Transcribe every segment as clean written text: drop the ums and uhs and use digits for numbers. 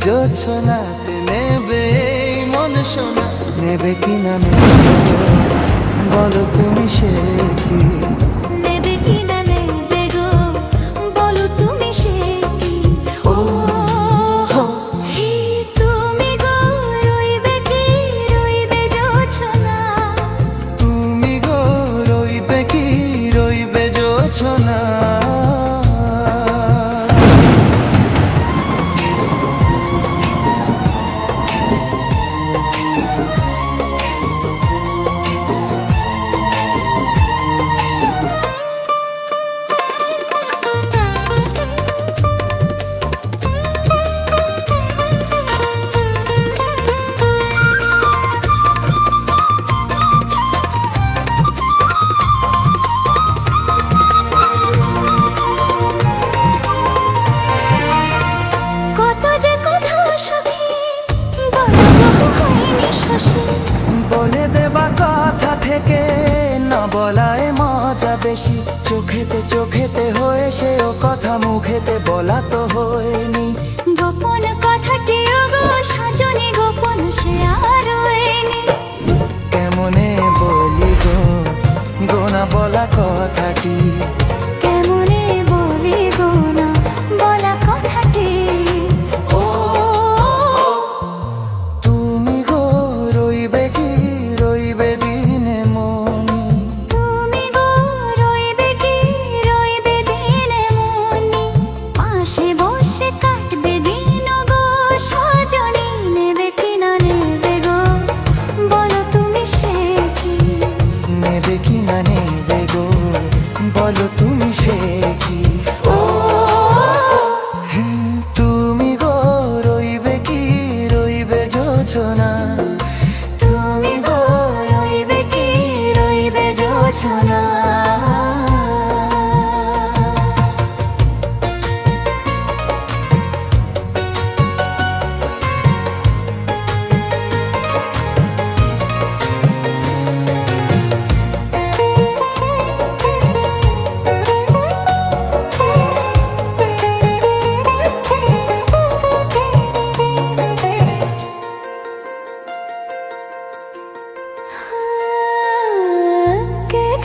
জোছনাতে নেবে এই মন সোনা, নেবে কিনা নেবে বলো তুমি সে কি? নেবে কিনা নেবে গো বলো তুমি সে কি? ও হে তুমি গো রইবে কি রইবে জোছনা, তুমি গো রইবে কি রইবে জোছনা। বলে দেবা কথা থেকে না বলায় মজা বেশি, চোখেতে চোখেতে হয়ে সে ও কথা মুখেতে বলা তো হয়নি। গোপন কথাটি গো সাজনি গোপন সে আর হয়নি। কেমনে বলি গো গোনা বলা কথাটি, কেমনে বলি গো না বলা কথাটি। ও তুমি গো রইবে কি রইবে দিনে মনি, তুমি গো রইবে কি রইবে দিনে মনি, পাশে বসে কাটবে দিন গো সজনি, নেবে কিনা নেবে গো বলো তুমি সে কি? নেবে কিনা নেবে গো বলো তুমি সে কি? ও তুমি গো রইবে কি রইবে জোছনা, তুমি গো রইবে কি রইবে জোছনা।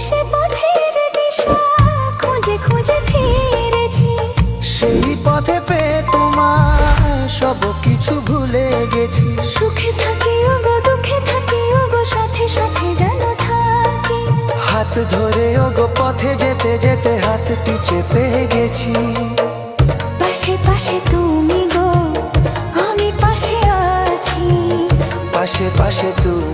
সে পথের দিশা খুঁজে খুঁজে ফিরেছি, সেই পথে পেয়ে তোমার সব কিছু ভুলে গেছি। সুখে থাকি ওগো দুঃখে থাকি ওগো সাথে সাথে যেন থাকি, হাত ধরে ওগো পথে যেতে যেতে হাতটি চেপে গেছি। পাশে পাশে তুমি গো আমি পাশে আছি, পাশে পাশে তুমি